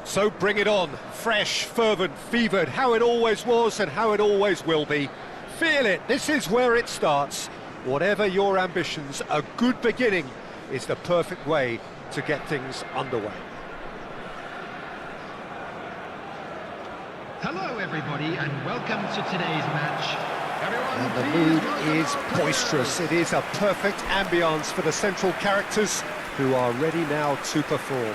So bring it on, fresh, fervent, fevered, how it always was and how it always will be. Feel it, this is where it starts. Whatever your ambitions, a good beginning is the perfect way to get things underway. Hello everybody and welcome to today's match. And the mood is boisterous. It is a perfect ambience for the central characters who are ready now to perform.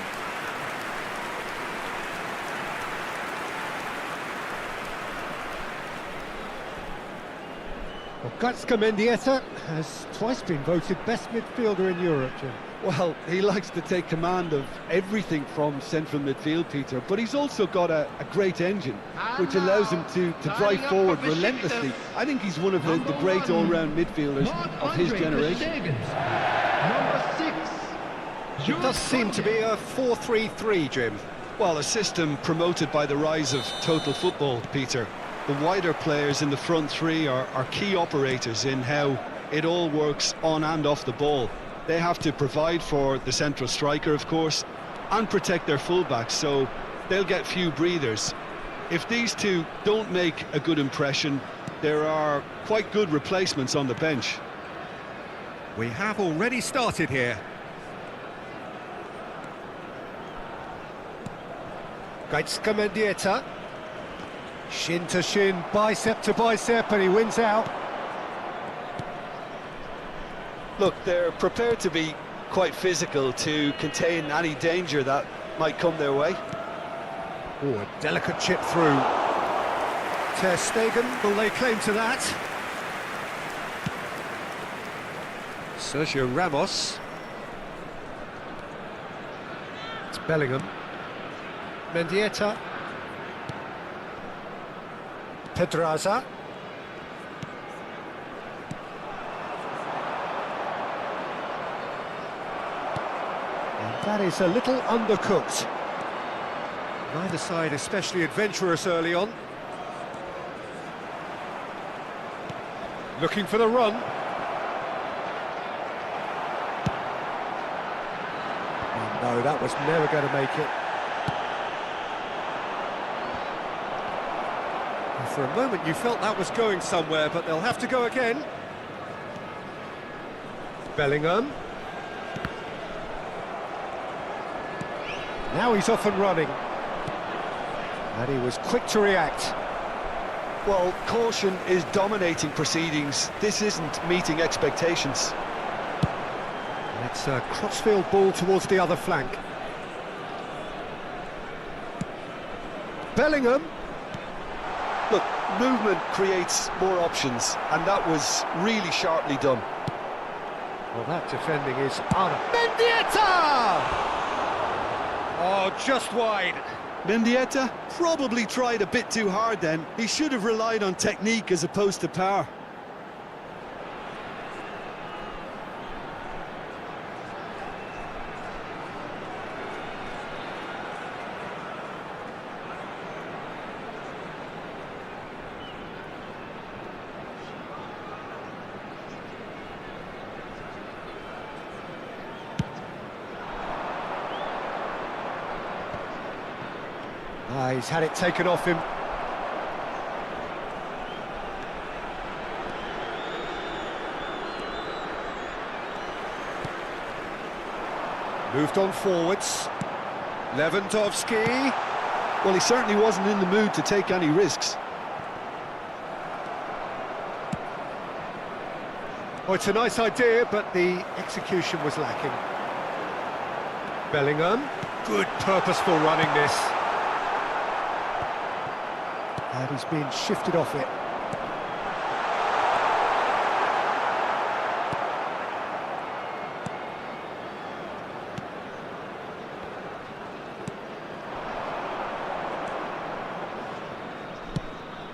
Well, Gaskeun has twice been voted best midfielder in Europe, Jim. Well, he likes to take command of everything from central midfield, Peter, but he's also got a great engine, which allows him to drive forward relentlessly. I think he's one of the great all-round midfielders of his generation. It does seem to be a 4-3-3, Jim. Well, a system promoted by the rise of total football, Peter. The wider players in the front three are key operators in how it all works on and off the ball. They have to provide for the central striker, of course, and protect their fullbacks, so they'll get few breathers. If these two don't make a good impression, there are quite good replacements on the bench. We have already started here. Gaskeun. Shin to shin, bicep to bicep, and he wins out. Look, they're prepared to be quite physical to contain any danger that might come their way. Oh, a delicate chip through. Ter Stegen will lay claim to that. Sergio Ramos. It's Bellingham. Mendieta. Pedraza. That is a little undercooked. Neither side especially adventurous early on. Looking for the run. Oh, no, that was never going to make it. And for a moment you felt that was going somewhere, but they'll have to go again. Bellingham. Now he's off and running. And he was quick to react. Well, caution is dominating proceedings. This isn't meeting expectations. It's a crossfield ball towards the other flank. Bellingham. Look, movement creates more options, and that was really sharply done. Well, that defending is on. Mendieta! Oh, just wide. Mendieta probably tried a bit too hard then. He should have relied on technique as opposed to power. He's had it taken off him. Moved on forwards. Lewandowski. Well, he certainly wasn't in the mood to take any risks. Oh, it's a nice idea, but the execution was lacking. Bellingham. Good purposeful running this. And he's been shifted off it.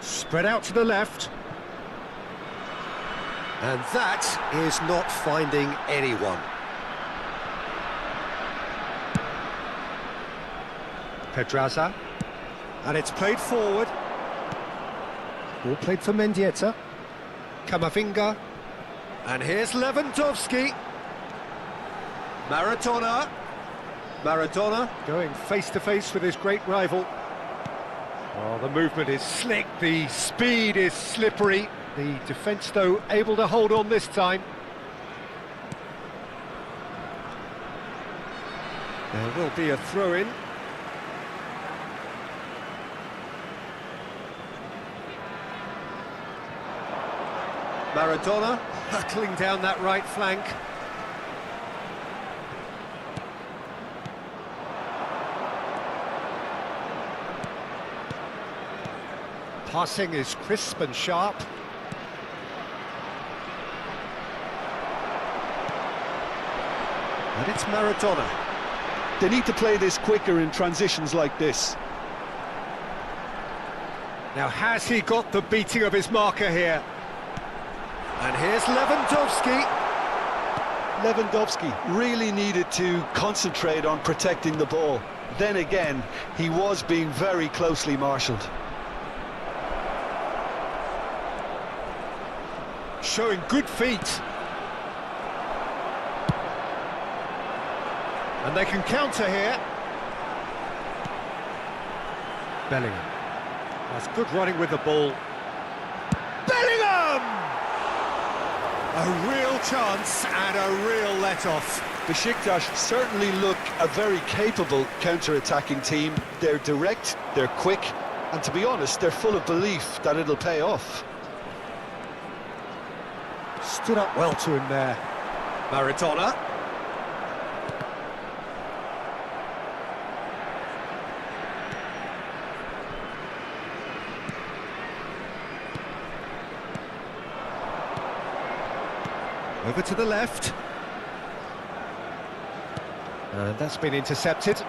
Spread out to the left. And that is not finding anyone. Pedraza. And it's played forward. Ball played for Mendieta. Camavinga. And here's Lewandowski. Maradona. Maradona going face-to-face with his great rival. Oh, the movement is slick, the speed is slippery. The defence, though, able to hold on this time. There will be a throw-in. Maradona hurtling down that right flank. Passing is crisp and sharp. And it's Maradona. They need to play this quicker in transitions like this. Now, has he got the beating of his marker here? And here's Lewandowski. Lewandowski really needed to concentrate on protecting the ball. Then again, he was being very closely marshalled. Showing good feet. And they can counter here. Bellingham. That's good running with the ball. Bellingham! A real chance and a real let-off. Besiktas certainly look a very capable counter-attacking team. They're direct, they're quick, and to be honest, they're full of belief that it'll pay off. Stood up well to him there. Maradona. Over to the left. And that's been intercepted.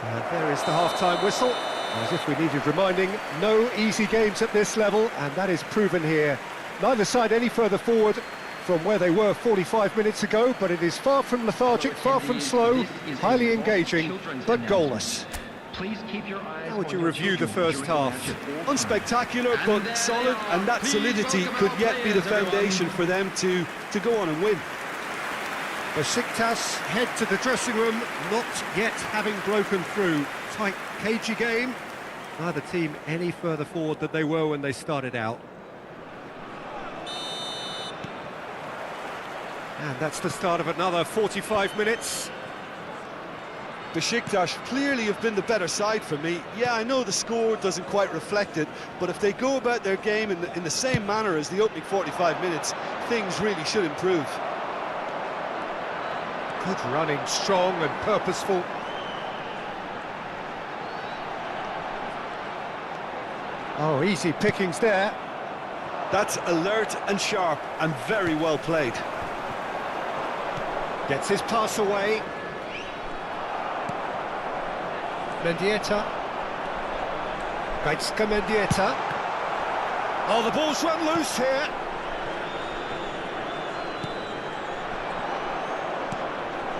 And there is the half-time whistle. As if we needed reminding, no easy games at this level, and that is proven here. Neither side any further forward, from where they were 45 minutes ago, but it is far from lethargic, far from slow, highly engaging, but goalless. Please keep your eyes. How would you review the first half? Unspectacular, but solid, and that solidity could yet be the foundation for them to go on and win. Besiktas head to the dressing room, not yet having broken through. Tight, cagey game. Neither team any further forward than they were when they started out. And that's the start of another 45 minutes. Besiktas clearly have been the better side for me. Yeah, I know the score doesn't quite reflect it, but if they go about their game in the same manner as the opening 45 minutes, things really should improve. Good running, strong and purposeful. Oh, easy pickings there. That's alert and sharp and very well played. Gets his pass away. Mendieta. Gaskeun Mendieta. Oh, the ball's run loose here.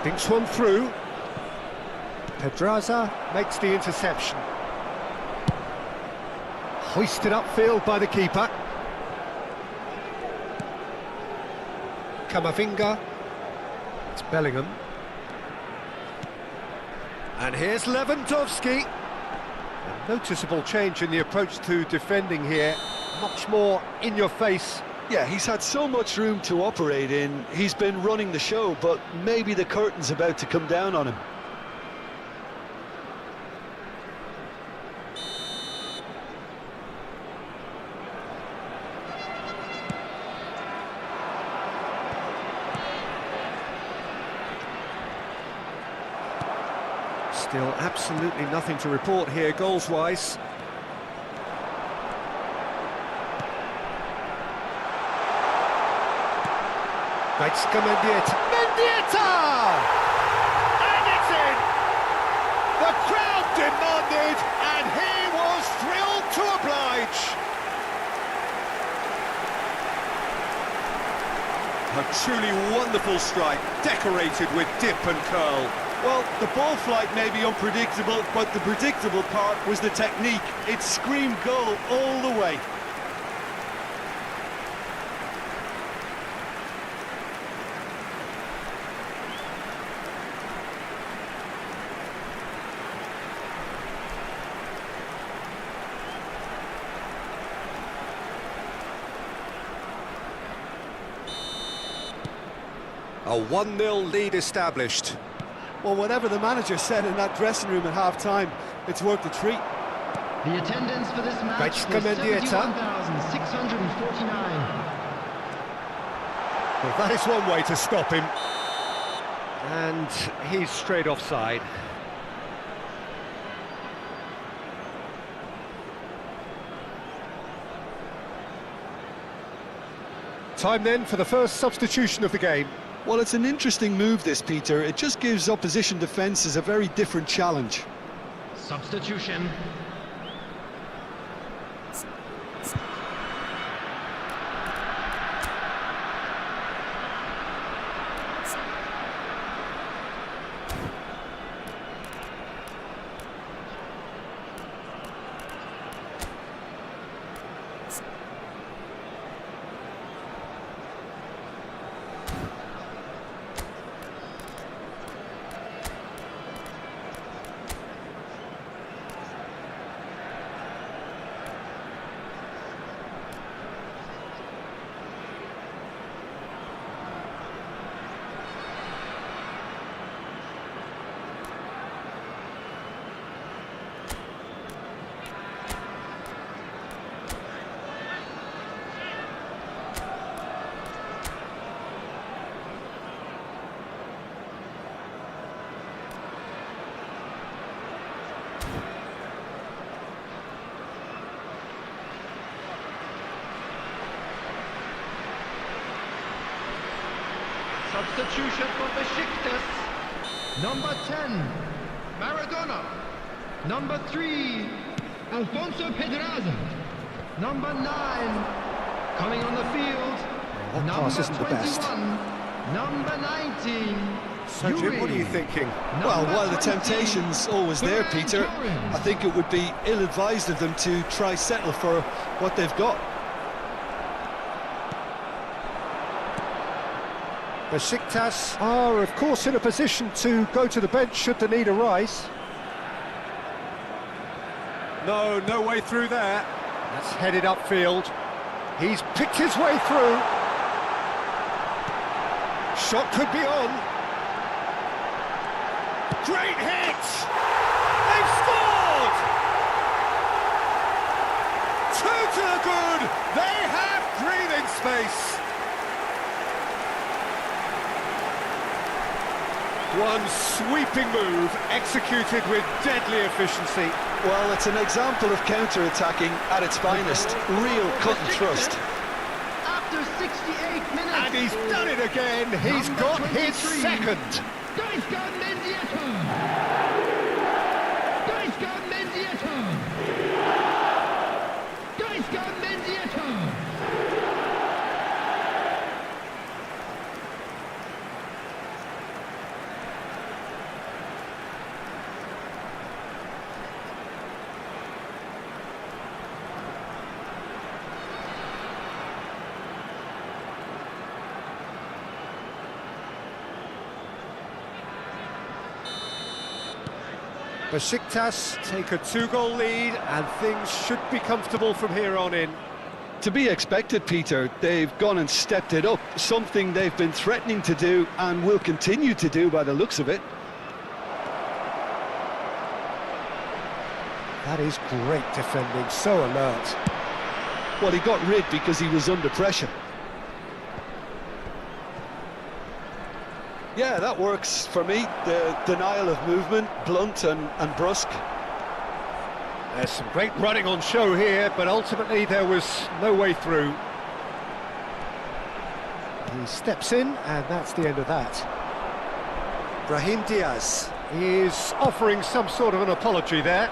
Thinks one through. Pedraza makes the interception. Hoisted upfield by the keeper. Kamavinga. It's Bellingham. And here's Lewandowski. A noticeable change in the approach to defending here. Much more in your face. Yeah, he's had so much room to operate in. He's been running the show, but maybe the curtain's about to come down on him. Still absolutely nothing to report here, goals-wise. Gaskeun Mendieta. Mendieta! And it's in! The crowd demanded, and he was thrilled to oblige. A truly wonderful strike, decorated with dip and curl. Well, the ball flight may be unpredictable, but the predictable part was the technique. It screamed goal all the way. A 1-0 lead established. Well, whatever the manager said in that dressing room at half-time, it's worth a treat. The attendance for this match was Gaskeun Mendieta. 71,649. Well, that is one way to stop him. And he's straight offside. Time then for the first substitution of the game. Well, it's an interesting move, this, Peter. It just gives opposition defences a very different challenge. Substitution. Substitution for Besiktas. Number 10, Maradona. Number 3, Alfonso Pedraza. Number 9, coming on the field, That pass isn't the best. Number 19. So, Jim, what are you thinking? Well, while the temptation's always there, Peter, I think it would be ill-advised of them to try settle for what they've got. Besiktas are, of course, in a position to go to the bench should the need arise. No way through there. That's headed upfield. He's picked his way through. Shot could be on. Great hit! They've scored! Two to the good! They have breathing space! One sweeping move, executed with deadly efficiency. Well, it's an example of counter-attacking at its finest. Real cut and thrust. After 68 minutes. And he's done it again. He's got his second. Gaskeun Menzieta. Gaskeun Menzieta. Gaskeun Menzieta. Besiktas take a two-goal lead and things should be comfortable from here on in. To be expected, Peter. They've gone and stepped it up, something they've been threatening to do and will continue to do by the looks of it. That is great defending, so alert. Well, he got rid because he was under pressure. Yeah, that works for me. The denial of movement, blunt and brusque. There's some great running on show here, but ultimately there was no way through. He steps in, and that's the end of that. Brahim Diaz is offering some sort of an apology there.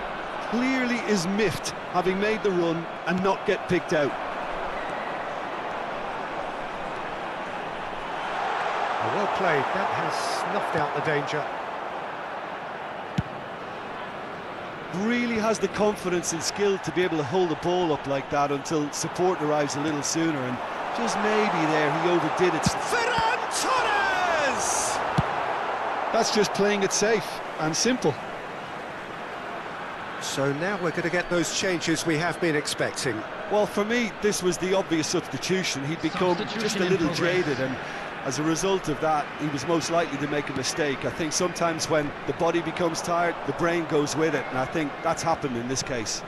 Clearly is miffed, having made the run and not get picked out. Well played, that has snuffed out the danger. Really has the confidence and skill to be able to hold the ball up like that until support arrives a little sooner, and just maybe there he overdid it. Ferran Torres! That's just playing it safe and simple. So now we're going to get those changes we have been expecting. Well, for me, this was the obvious substitution. He'd become just a little jaded, and as a result of that, he was most likely to make a mistake. I think sometimes when the body becomes tired, the brain goes with it, and I think that's happened in this case.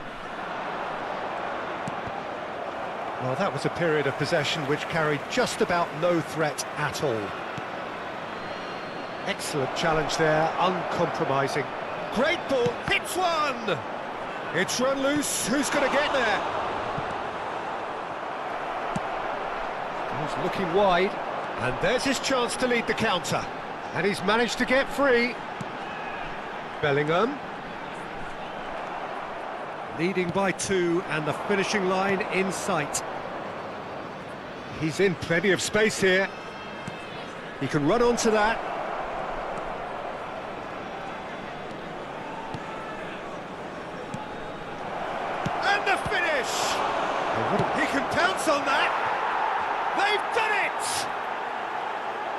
Well, that was a period of possession which carried just about no threat at all. Excellent challenge there, uncompromising. Great ball, hits one! It's run loose, who's going to get there? He's looking wide. And there's his chance to lead the counter. And he's managed to get free. Bellingham. Leading by 2 and the finishing line in sight. He's in plenty of space here. He can run onto that. And the finish! He can pounce on that. They've done it!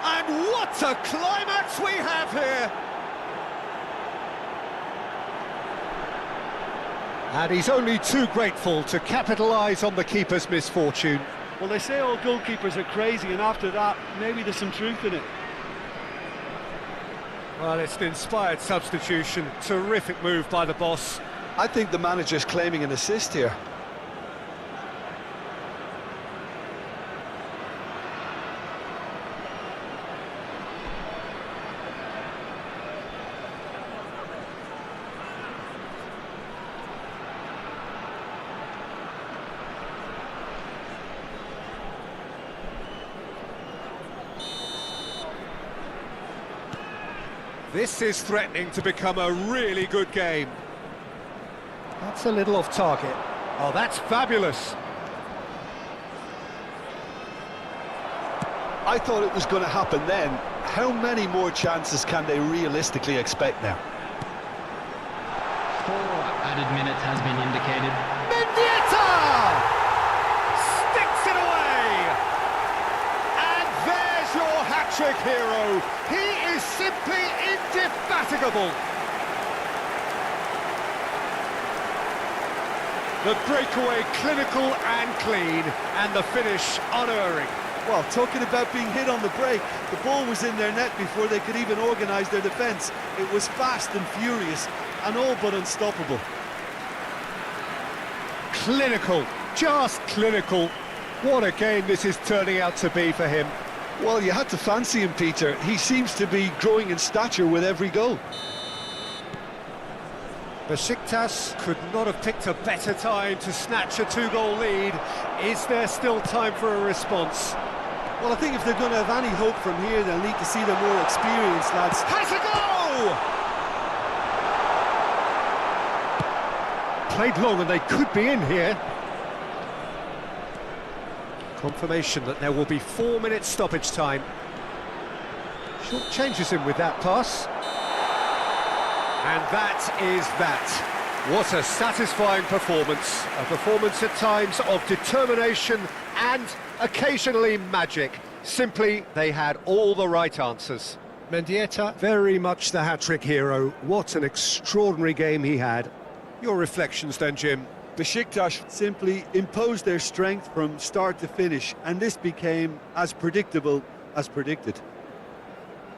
And what a climax we have here! And he's only too grateful to capitalise on the keeper's misfortune. Well, they say all goalkeepers are crazy, and after that, maybe there's some truth in it. Well, it's an inspired substitution. Terrific move by the boss. I think the manager's claiming an assist here. This is threatening to become a really good game. That's a little off target. Oh, that's fabulous. I thought it was going to happen then. How many more chances can they realistically expect now? 4 added minutes has been indicated. Mendieta! Sticks it away! And there's your hat-trick hero. He is simply indefatigable. The breakaway clinical and clean, and the finish unerring. Well, talking about being hit on the break, the ball was in their net before they could even organise their defence. It was fast and furious, and all but unstoppable. Clinical, just clinical. What a game this is turning out to be for him. Well, you had to fancy him, Peter. He seems to be growing in stature with every goal. Besiktas could not have picked a better time to snatch a 2-goal lead. Is there still time for a response? Well, I think if they're going to have any hope from here, they'll need to see the more experienced lads. Has a goal! Played long and they could be in here. Confirmation that there will be 4 minutes stoppage time. Short changes him with that pass. And that is that. What a satisfying performance. A performance at times of determination and occasionally magic. Simply, they had all the right answers. Mendieta, very much the hat-trick hero. What an extraordinary game he had. Your reflections then, Jim? Besiktas simply imposed their strength from start to finish, and this became as predictable as predicted.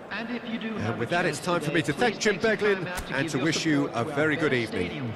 And if you do And with that, it's time for me to thank Jim Beglin and to wish you a very good evening.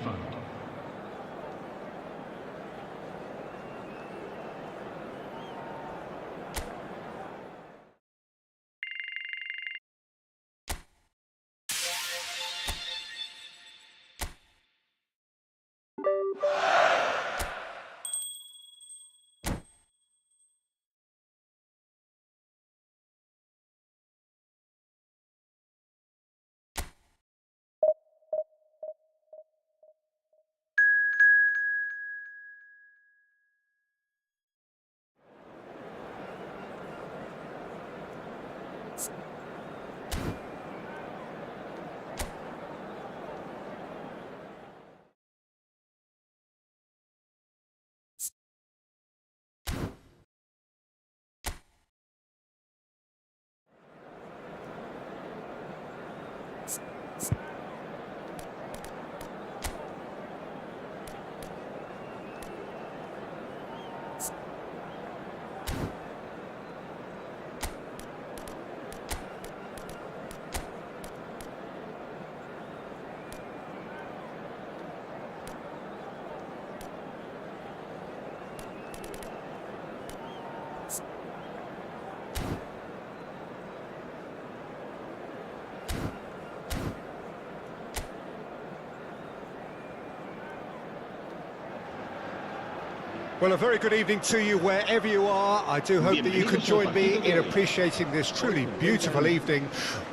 Well, a very good evening to you wherever you are. I do hope that you can join me in appreciating this truly beautiful evening,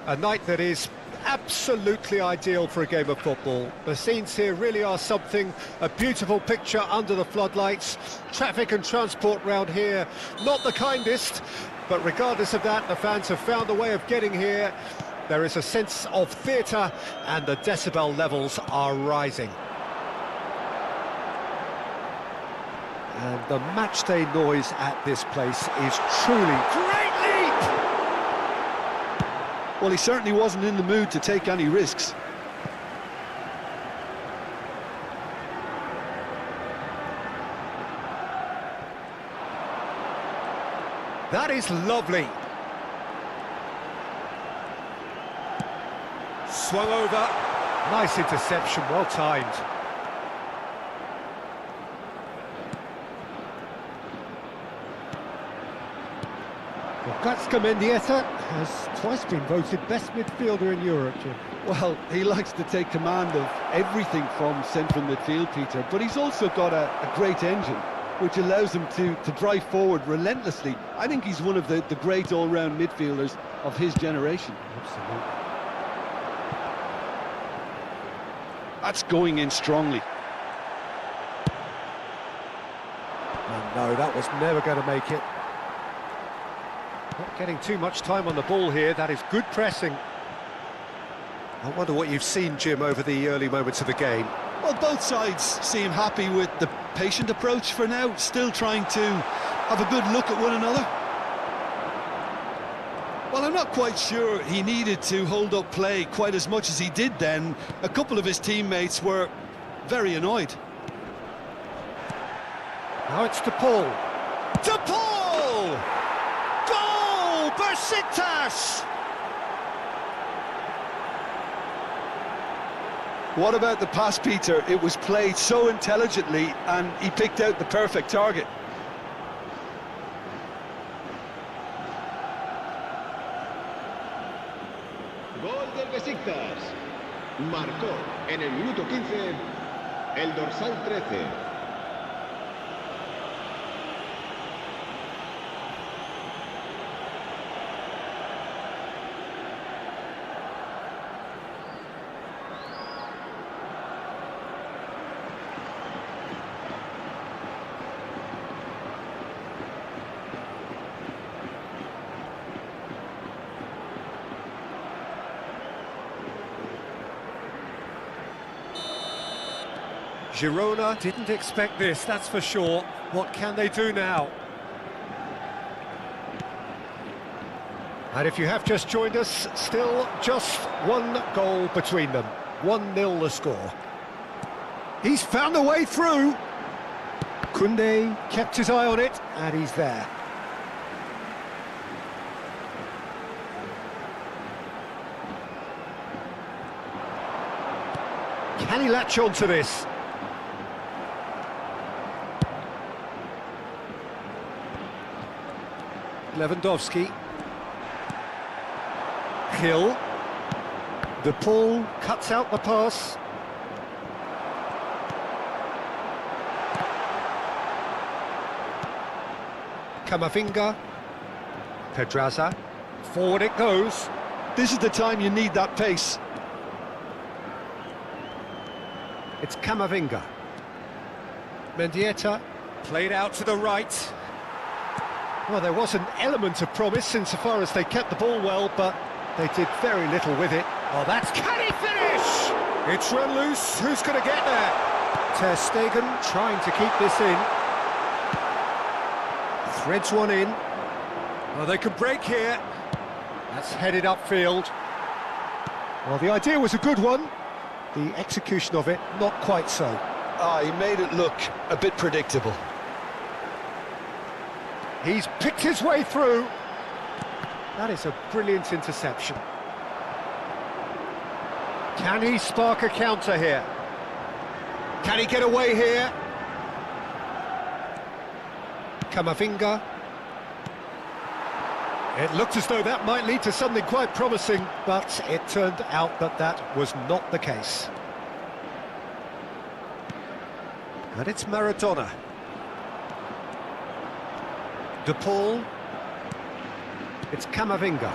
a night that is absolutely ideal for a game of football. The scenes here really are something, a beautiful picture under the floodlights. Traffic and transport round here, not the kindest, but regardless of that, the fans have found a way of getting here. There is a sense of theatre and the decibel levels are rising. And the matchday noise at this place is truly great leap! Well, he certainly wasn't in the mood to take any risks. That is lovely. Swung over. Nice interception, well timed. Gaskeun has twice been voted best midfielder in Europe, Jim. Well, he likes to take command of everything from central midfield, Peter, but he's also got a great engine, which allows him to drive forward relentlessly. I think he's one of the great all-round midfielders of his generation. Absolutely. That's going in strongly. And no, that was never going to make it. Not getting too much time on the ball here. That is good pressing. I wonder what you've seen, Jim, over the early moments of the game. Well, both sides seem happy with the patient approach for now, still trying to have a good look at one another. Well, I'm not quite sure he needed to hold up play quite as much as he did then. A couple of his teammates were very annoyed. Now it's to Paul. To Paul! Goal! Besiktas! What about the pass, Peter? It was played so intelligently and he picked out the perfect target. Gol del Besiktas. Marcó en el minuto 15 el dorsal 13. Girona didn't expect this, that's for sure. What can they do now? And if you have just joined us, still just one goal between them. 1-0 the score. He's found a way through. Koundé kept his eye on it, and he's there. Can he latch on to this? Lewandowski. Hill. The pull cuts out the pass. Camavinga. Pedraza. Forward it goes. This is the time you need that pace. It's Camavinga. Mendieta. Played out to the right. Well, there was an element of promise insofar as they kept the ball well, but they did very little with it. Oh, that's... Can he finish? It's run loose. Who's going to get there? Ter Stegen trying to keep this in. Threads one in. Well, they could break here. That's headed upfield. Well, the idea was a good one. The execution of it, not quite so. He made it look a bit predictable. He's picked his way through. That is a brilliant interception. Can he spark a counter here? Can he get away here? Camavinga. It looked as though that might lead to something quite promising, but it turned out that that was not the case. And it's Maradona. De Paul. It's Camavinga.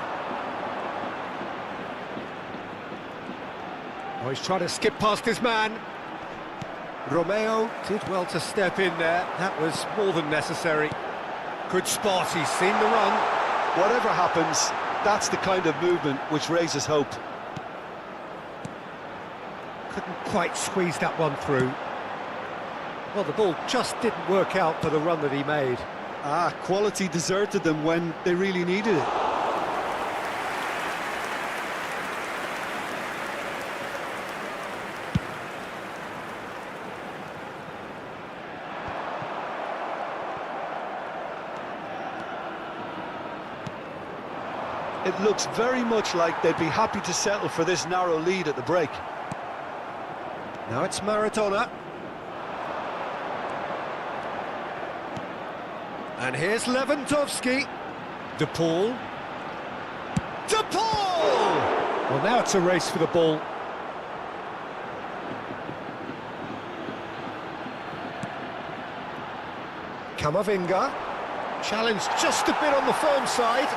Oh, he's trying to skip past his man. Romeo did well to step in there. That was more than necessary. Good spot, he's seen the run. Whatever happens, that's the kind of movement which raises hope. Couldn't quite squeeze that one through. Well, the ball just didn't work out for the run that he made. Quality deserted them when they really needed it. It looks very much like they'd be happy to settle for this narrow lead at the break. Now it's Maradona. And here's Lewandowski. De Paul. De Paul! Well, now it's a race for the ball. Camavinga. Challenged just a bit on the firm side.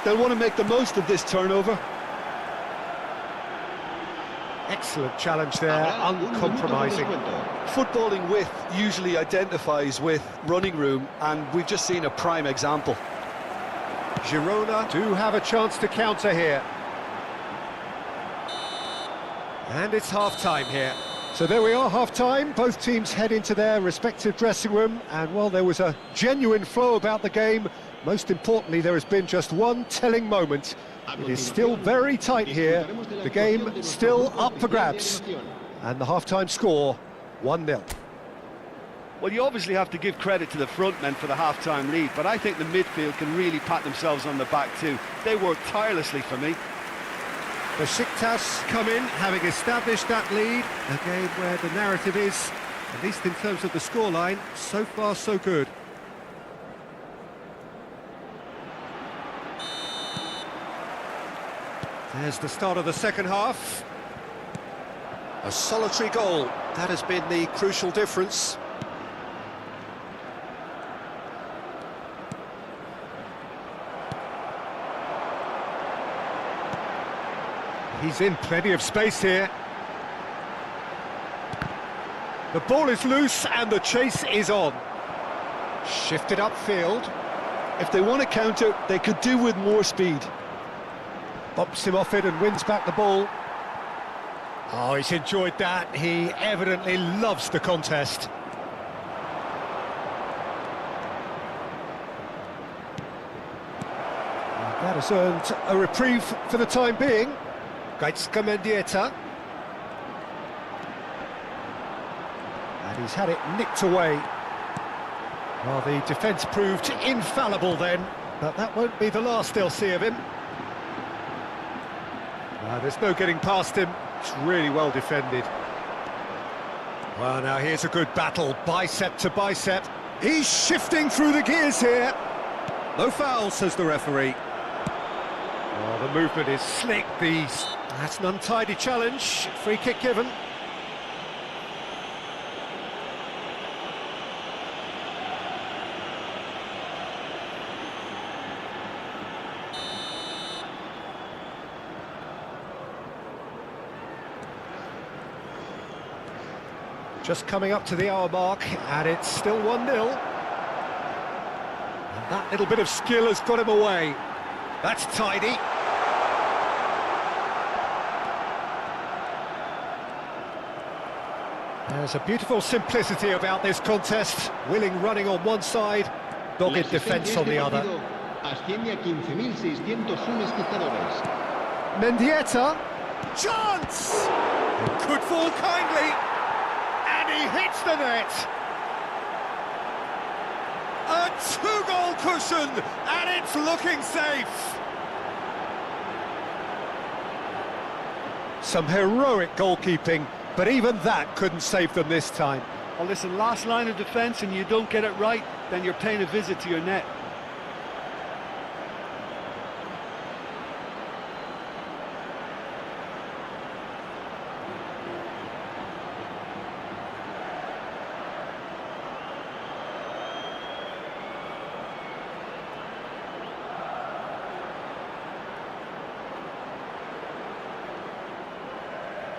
They'll want to make the most of this turnover. Excellent challenge there, uncompromising. Footballing width usually identifies with running room, and we've just seen a prime example. Girona do have a chance to counter here. And it's half-time here. So there we are, half-time. Both teams head into their respective dressing room, and while there was a genuine flow about the game, most importantly, there has been just one telling moment. It is still very tight here. The game still up for grabs. And the half-time score, 1-0. Well, you obviously have to give credit to the front men for the half-time lead, but I think the midfield can really pat themselves on the back too. They worked tirelessly for me. Besiktas come in, having established that lead. A game where the narrative is, at least in terms of the scoreline, so far so good. There's the start of the second half. A solitary goal, that has been the crucial difference. He's in plenty of space here. The ball is loose and the chase is on. Shifted upfield. If they want to counter, they could do with more speed. Bumps him off it and wins back the ball. Oh, he's enjoyed that. He evidently loves the contest. And that has earned a reprieve for the time being. Gaskeun. And he's had it nicked away. Well, the defence proved infallible then, but that won't be the last they'll see of him. There's no getting past him. It's really well defended. Well, now here's a good battle, bicep to bicep. He's shifting through the gears here. No foul, says the referee. Oh, the movement is slick. That's an untidy challenge. Free kick given. Just coming up to the hour mark, and it's still 1-0. And that little bit of skill has got him away. That's tidy. There's a beautiful simplicity about this contest. Willing running on one side, dogged defence on the other. Mendieta, chance! It could fall kindly. He hits the net. A two-goal cushion, and it's looking safe. Some heroic goalkeeping, but even that couldn't save them this time. Well, listen, last line of defence and you don't get it right, then you're paying a visit to your net.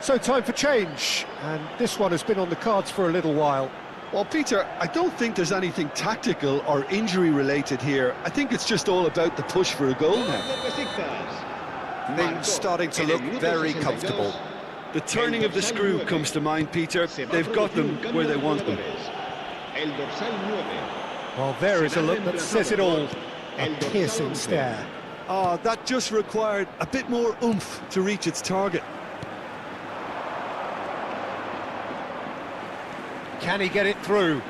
So time for change, and this one has been on the cards for a little while. Well, Peter, I don't think there's anything tactical or injury-related here. I think it's just all about the push for a goal now. Things starting to look very comfortable. The turning of the screw comes to mind, Peter. They've got them where they want them. Well, there is a look that says it all. A piercing stare. Oh, that just required a bit more oomph to reach its target. Can he get it through?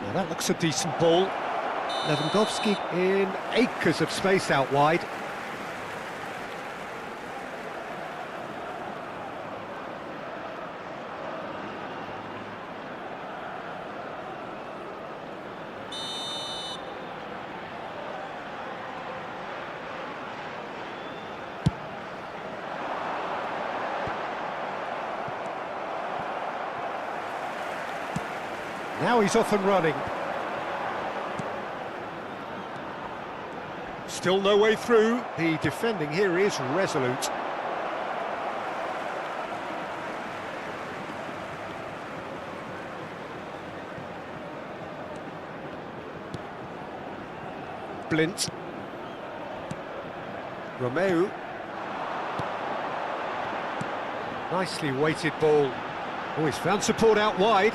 Now that looks a decent ball. Lewandowski in acres of space out wide. Now he's off and running. Still no way through. The defending here is resolute. splint. Romeu. Nicely weighted ball. Oh, he's found support out wide.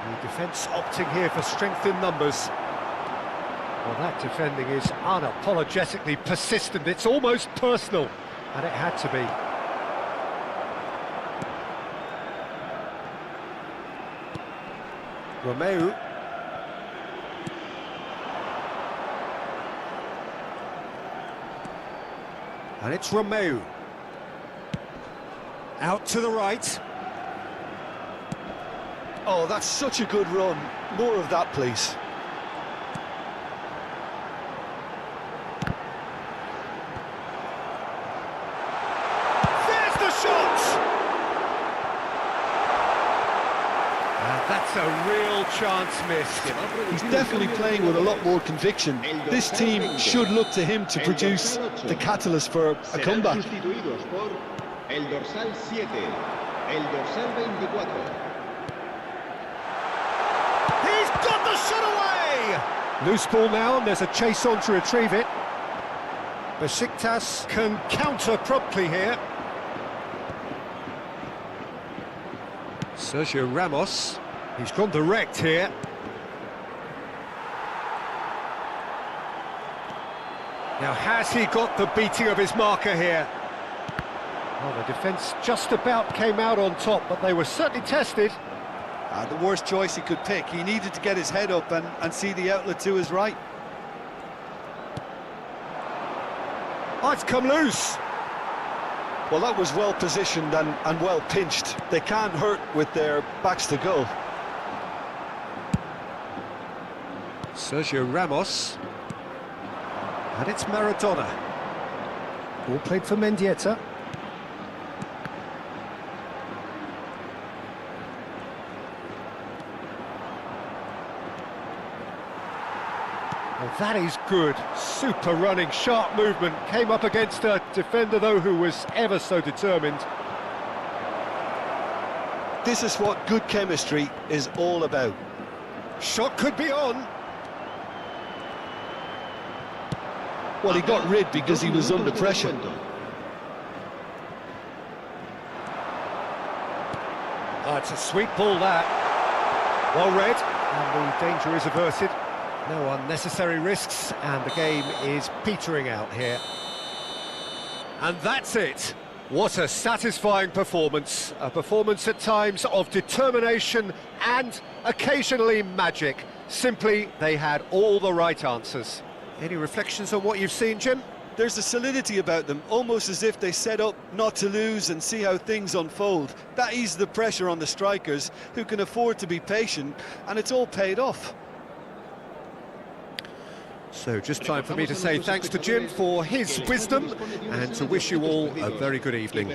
The defence opting here for strength in numbers. Well, that defending is unapologetically persistent. It's almost personal, and it had to be. Romeu. And it's Romeu. Out to the right. Oh, that's such a good run. More of that, please. There's the shot! And that's a real chance missed. He's definitely playing with a lot more conviction. This team should look to him to produce the catalyst for a comeback. Sustituidos por el dorsal 7, el dorsal 24. He's got the shot away! Loose ball now, and there's a chase on to retrieve it. Besiktas can counter promptly here. Sergio Ramos, he's gone direct here. Now, has he got the beating of his marker here? Well, the defence just about came out on top, but they were certainly tested. The worst choice he could pick. He needed to get his head up and see the outlet to his right. Oh, it's come loose. Well, that was well positioned and well pinched. They can't hurt with their backs to goal. Sergio Ramos. And it's Maradona. Ball played for Mendieta. Well, that is good. Super running, sharp movement. Came up against a defender, though, who was ever so determined. This is what good chemistry is all about. Shot could be on. Well, he got rid because he was under pressure. Oh, it's a sweet ball, that. Well read, and the danger is averted. No unnecessary risks, and the game is petering out here. And that's it. What a satisfying performance. A performance at times of determination and occasionally magic. Simply, they had all the right answers. Any reflections on what you've seen, Jim? There's a solidity about them, almost as if they set up not to lose and see how things unfold. That eased the pressure on the strikers, who can afford to be patient, and it's all paid off. So just time for me to say thanks to Jim for his wisdom and to wish you all a very good evening.